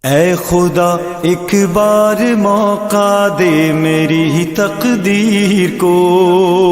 اے خدا ایک بار موقع دے میری تقدیر کو،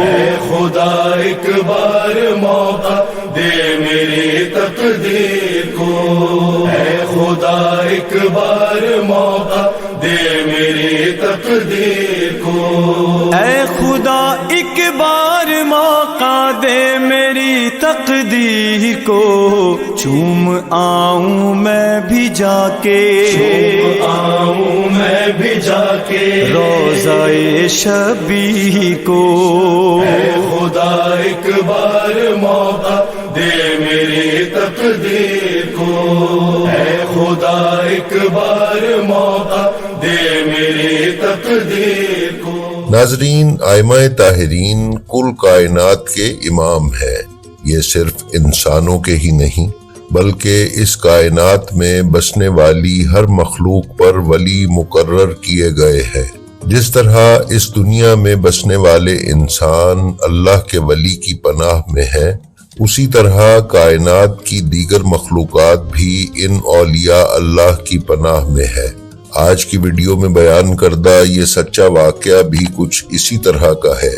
اے خدا ایک بار موقع دے میری تقدیر کو، اے خدا ایک بار موقع دے میری تقدیر کو، اے خدا ایک بار موقع دے میری تقدیر کو، چوم آؤں میں بھی جا کے، چوم آؤں میں بھی جا کے روضہ شبیر کو، اے خدا ایک بار موقع دے میری تقدیر کو، اے خدا ایک بار موقع دے میری تقدیر کو۔ ناظرین، ائمہ طاہرین کل کائنات کے امام ہیں۔ یہ صرف انسانوں کے ہی نہیں بلکہ اس کائنات میں بسنے والی ہر مخلوق پر ولی مقرر کیے گئے ہیں۔ جس طرح اس دنیا میں بسنے والے انسان اللہ کے ولی کی پناہ میں ہیں، اسی طرح کائنات کی دیگر مخلوقات بھی ان اولیاء اللہ کی پناہ میں ہے۔ آج کی ویڈیو میں بیان کردہ یہ سچا واقعہ بھی کچھ اسی طرح کا ہے۔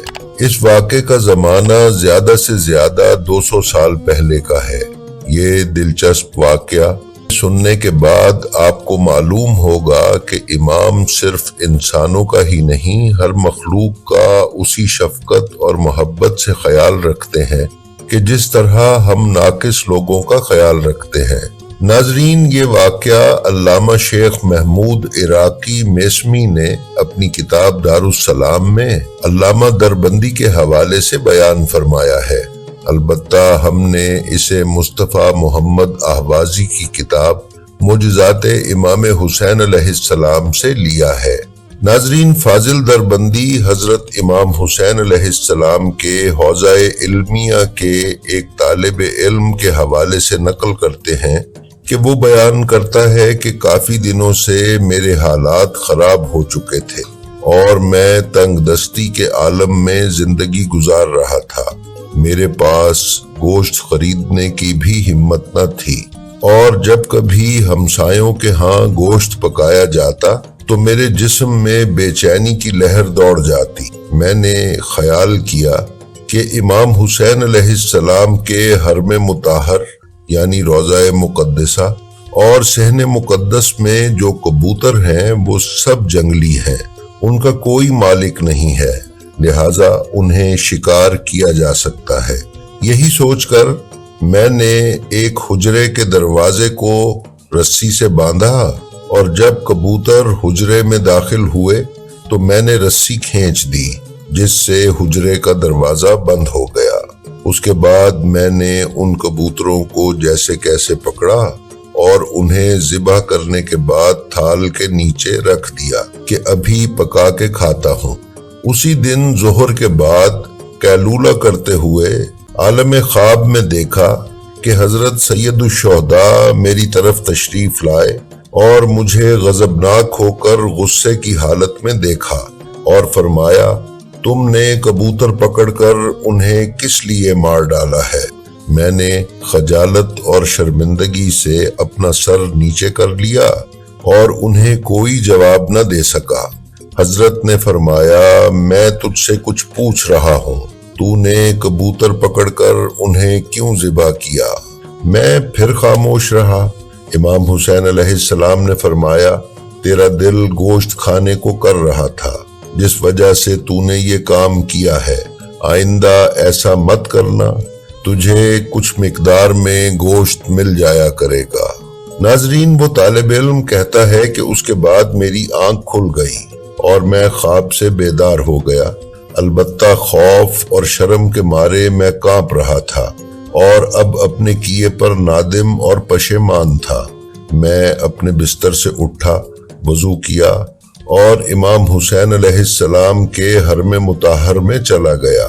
اس واقعے کا زمانہ زیادہ سے زیادہ 200 سال پہلے کا ہے۔ یہ دلچسپ واقعہ سننے کے بعد آپ کو معلوم ہوگا کہ امام صرف انسانوں کا ہی نہیں، ہر مخلوق کا اسی شفقت اور محبت سے خیال رکھتے ہیں کہ جس طرح ہم ناقص لوگوں کا خیال رکھتے ہیں۔ ناظرین، یہ واقعہ علامہ شیخ محمود عراقی میسمی نے اپنی کتاب دارالسلام میں علامہ دربندی کے حوالے سے بیان فرمایا ہے۔ البتہ ہم نے اسے مصطفیٰ محمد احوازی کی کتاب معجزات امام حسین علیہ السلام سے لیا ہے۔ ناظرین، فاضل دربندی حضرت امام حسین علیہ السلام کے حوزہ علمیہ کے ایک طالب علم کے حوالے سے نقل کرتے ہیں کہ وہ بیان کرتا ہے کہ کافی دنوں سے میرے حالات خراب ہو چکے تھے اور میں تنگ دستی کے عالم میں زندگی گزار رہا تھا۔ میرے پاس گوشت خریدنے کی بھی ہمت نہ تھی، اور جب کبھی ہمسایوں کے ہاں گوشت پکایا جاتا تو میرے جسم میں بے چینی کی لہر دوڑ جاتی۔ میں نے خیال کیا کہ امام حسین علیہ السلام کے حرم مطہر یعنی روضہ مقدسہ اور صحن مقدس میں جو کبوتر ہیں وہ سب جنگلی ہیں، ان کا کوئی مالک نہیں ہے، لہٰذا انہیں شکار کیا جا سکتا ہے۔ یہی سوچ کر میں نے ایک حجرے کے دروازے کو رسی سے باندھا، اور جب کبوتر حجرے میں داخل ہوئے تو میں نے رسی کھینچ دی، جس سے حجرے کا دروازہ بند ہو گیا۔ اس کے بعد میں نے ان کبوتروں کو جیسے کیسے پکڑا اور انہیں ذبح کرنے کے بعد تھال کے نیچے رکھ دیا کہ ابھی پکا کے کھاتا ہوں۔ اسی دن ظہر کے بعد قیلولہ کرتے ہوئے عالم خواب میں دیکھا کہ حضرت سید الشہداء میری طرف تشریف لائے اور مجھے غضبناک ہو کر غصے کی حالت میں دیکھا اور فرمایا، تم نے کبوتر پکڑ کر انہیں کس لیے مار ڈالا ہے؟ میں نے خجالت اور شرمندگی سے اپنا سر نیچے کر لیا اور انہیں کوئی جواب نہ دے سکا۔ حضرت نے فرمایا، میں تجھ سے کچھ پوچھ رہا ہوں، تو نے کبوتر پکڑ کر انہیں کیوں ذبح کیا؟ میں پھر خاموش رہا۔ امام حسین علیہ السلام نے فرمایا، تیرا دل گوشت کھانے کو کر رہا تھا، جس وجہ سے تو نے یہ کام کیا ہے۔ آئندہ ایسا مت کرنا، تجھے کچھ مقدار میں گوشت مل جایا کرے گا۔ ناظرین، وہ طالب علم کہتا ہے کہ اس کے بعد میری آنکھ کھل گئی اور میں خواب سے بیدار ہو گیا۔ البتہ خوف اور شرم کے مارے میں کانپ رہا تھا اور اب اپنے کیے پر نادم اور پشیمان تھا۔ میں اپنے بستر سے اٹھا، وضو کیا اور امام حسین علیہ السلام کے حرم مطہر میں چلا گیا۔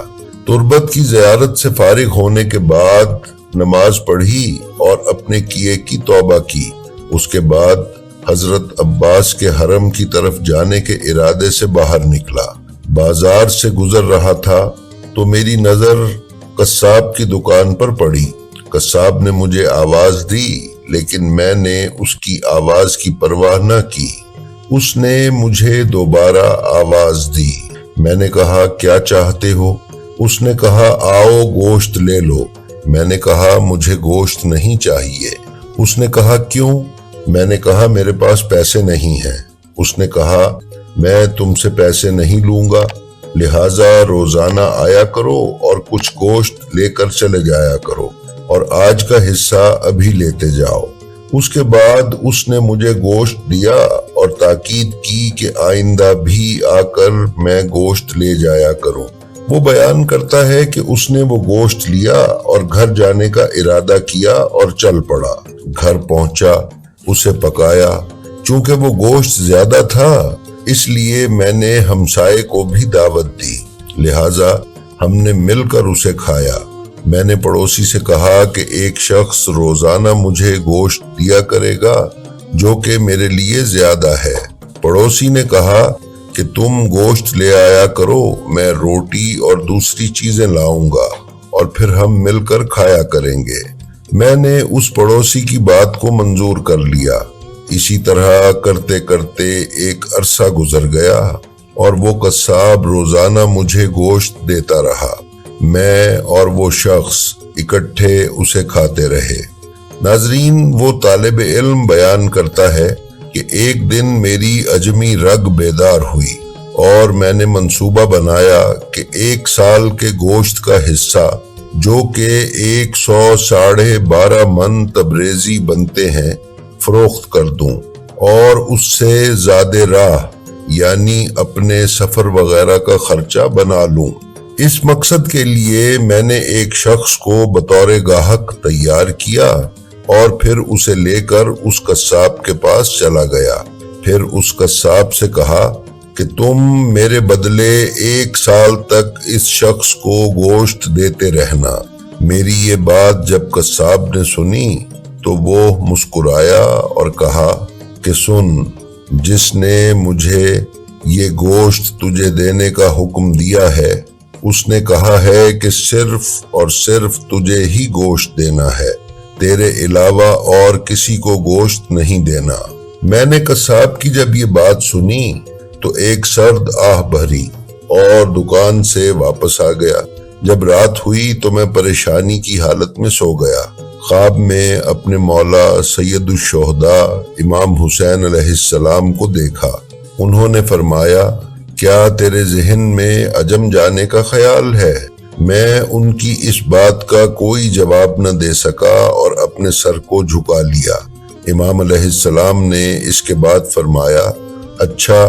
تربت کی زیارت سے فارغ ہونے کے بعد نماز پڑھی اور اپنے کیے کی توبہ کی۔ اس کے بعد حضرت عباس کے حرم کی طرف جانے کے ارادے سے باہر نکلا۔ بازار سے گزر رہا تھا تو میری نظر قصاب کی دکان پر پڑی۔ قصاب نے مجھے آواز دی، لیکن میں نے اس کی آواز کی پرواہ نہ کی۔ اس نے مجھے دوبارہ آواز دی۔ میں نے کہا کیا چاہتے ہو؟ اس نے کہا آؤ گوشت لے لو۔ میں نے کہا مجھے گوشت نہیں چاہیے۔ اس نے کہا کیوں؟ میں نے کہا میرے پاس پیسے نہیں ہیں۔ اس نے کہا میں تم سے پیسے نہیں لوں گا، لہٰذا روزانہ آیا کرو اور کچھ گوشت لے کر چلے جایا کرو، اور آج کا حصہ ابھی لیتے جاؤ۔ اس کے بعد اس نے مجھے گوشت دیا اور تاکید کی کہ آئندہ بھی آ کر میں گوشت لے جایا کروں۔ وہ بیان کرتا ہے کہ اس نے وہ گوشت لیا اور گھر جانے کا ارادہ کیا اور چل پڑا۔ گھر پہنچا، اسے پکایا۔ چونکہ وہ گوشت زیادہ تھا اس لیے میں نے ہمسائے کو بھی دعوت دی، لہٰذا ہم نے مل کر اسے کھایا۔ میں نے پڑوسی سے کہا کہ ایک شخص روزانہ مجھے گوشت دیا کرے گا جو کہ میرے لیے زیادہ ہے۔ پڑوسی نے کہا کہ تم گوشت لے آیا کرو، میں روٹی اور دوسری چیزیں لاؤں گا اور پھر ہم مل کر کھایا کریں گے۔ میں نے اس پڑوسی کی بات کو منظور کر لیا۔ اسی طرح کرتے کرتے ایک عرصہ گزر گیا اور وہ قصاب روزانہ مجھے گوشت دیتا رہا۔ میں اور وہ شخص اکٹھے اسے کھاتے رہے۔ ناظرین، وہ طالب علم بیان کرتا ہے کہ ایک دن میری عجمی رگ بیدار ہوئی اور میں نے منصوبہ بنایا کہ 1 سال کے گوشت کا حصہ جو کہ 112.5 من تبریزی بنتے ہیں فروخت کر دوں اور اس سے زیادہ راہ یعنی اپنے سفر وغیرہ کا خرچہ بنا لوں۔ اس مقصد کے لیے میں نے ایک شخص کو بطور گاہک تیار کیا اور پھر اسے لے کر اس قصاب کے پاس چلا گیا۔ پھر اس قصاب سے کہا کہ تم میرے بدلے 1 سال تک اس شخص کو گوشت دیتے رہنا۔ میری یہ بات جب قصاب نے سنی تو وہ مسکرایا اور کہا کہ سن، جس نے مجھے یہ گوشت تجھے دینے کا حکم دیا ہے اس نے کہا ہے کہ صرف اور صرف تجھے ہی گوشت دینا ہے، تیرے علاوہ اور کسی کو گوشت نہیں دینا۔ میں نے قصاب کی جب یہ بات سنی تو ایک سرد آہ بھری اور دکان سے واپس آ گیا۔ جب رات ہوئی تو میں پریشانی کی حالت میں سو گیا۔ خواب میں اپنے مولا سید الشہداء امام حسین علیہ السلام کو دیکھا۔ انہوں نے فرمایا کیا تیرے ذہن میں عجم جانے کا خیال ہے؟ میں ان کی اس بات کا کوئی جواب نہ دے سکا اور اپنے سر کو جھکا لیا۔ امام علیہ السلام نے اس کے بعد فرمایا اچھا،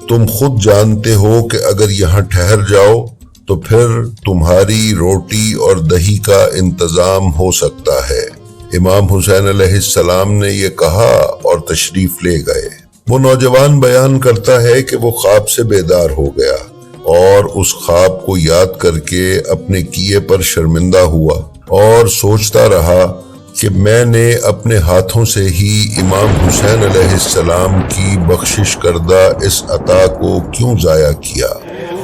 تم خود جانتے ہو کہ اگر یہاں ٹھہر جاؤ تو پھر تمہاری روٹی اور دہی کا انتظام ہو سکتا ہے۔ امام حسین علیہ السلام نے یہ کہا اور تشریف لے گئے۔ وہ نوجوان بیان کرتا ہے کہ وہ خواب سے بیدار ہو گیا اور اس خواب کو یاد کر کے اپنے کیے پر شرمندہ ہوا اور سوچتا رہا کہ میں نے اپنے ہاتھوں سے ہی امام حسین علیہ السلام کی بخشش کردہ اس عطا کو کیوں ضائع کیا۔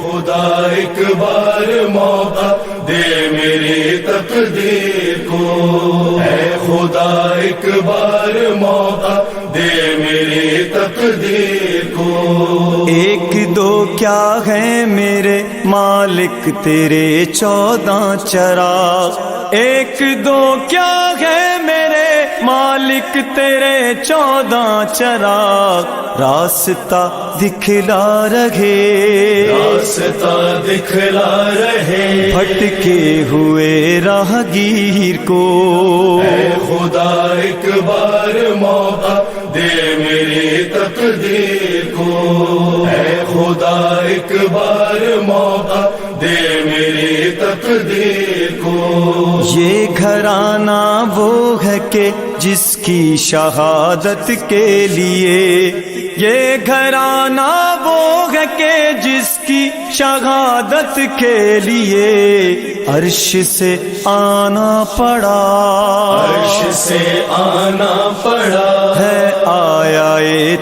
خدا ایک بار موقع دے میری تقدیر کو، اے خدا ایک بار موقع دے میری تقدیر کو۔ 1 2 کیا ہے میرے مالک تیرے 14 چراغ، 1 2 کیا ہے میرے مالک تیرے 14 چراغ، راستہ دکھلا رہے، راستہ دکھلا رہے بھٹکے ہوئے راہگیر کو۔ اے خدا ایک بار موقع دے میری تقدیر کو، اے خدا ایک بار موقع دے میری تقدیر کو۔ یہ گھرانہ وہ ہے کہ جس کی شہادت کے لیے، یہ گھرانہ وہ ہے کہ جس کی شہادت کے لیے عرش سے آنا پڑا، عرش سے آنا پڑا ہے آیا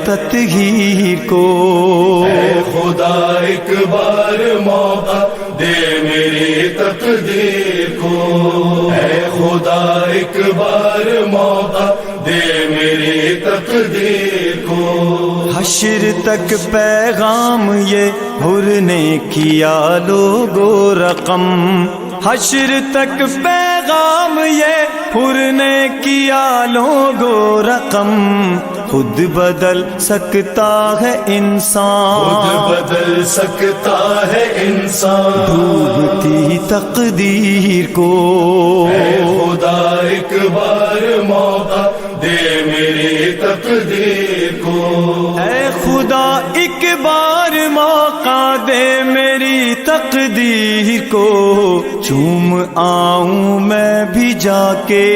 تطہیر کو۔ اے خدا ایک بار موقع دے میری تقدیر کو، اے خدا ایک بار موقع دے دے میری تقدیر کو۔ حشر تک پیغام یہ حر نے کیا لوگو رقم، حشر تک پیغام یہ حر نے کیا لوگو رقم، خود بدل سکتا ہے انسان، خود بدل سکتا ہے انسان، ڈوبتی تقدیر کو۔ اے خدا ایک بار موقع دے میری تقدیر کو، اے خدا ایک بار موقع دے میری تقدیر کو، چوم آؤں میں بھی جا کے،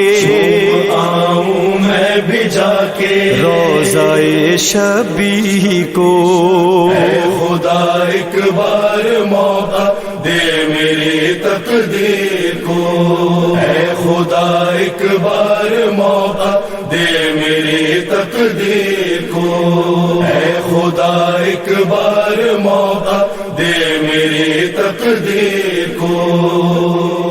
آؤں میں بھی جا کے روضہ شبیر کو۔ اے خدا ایک بار موقع دے میری تقدیر کو، اے خدا ایک بار موقع دے میری تقدیر کو، اے خدا ایک بار موقع دے میری تقدیر کو۔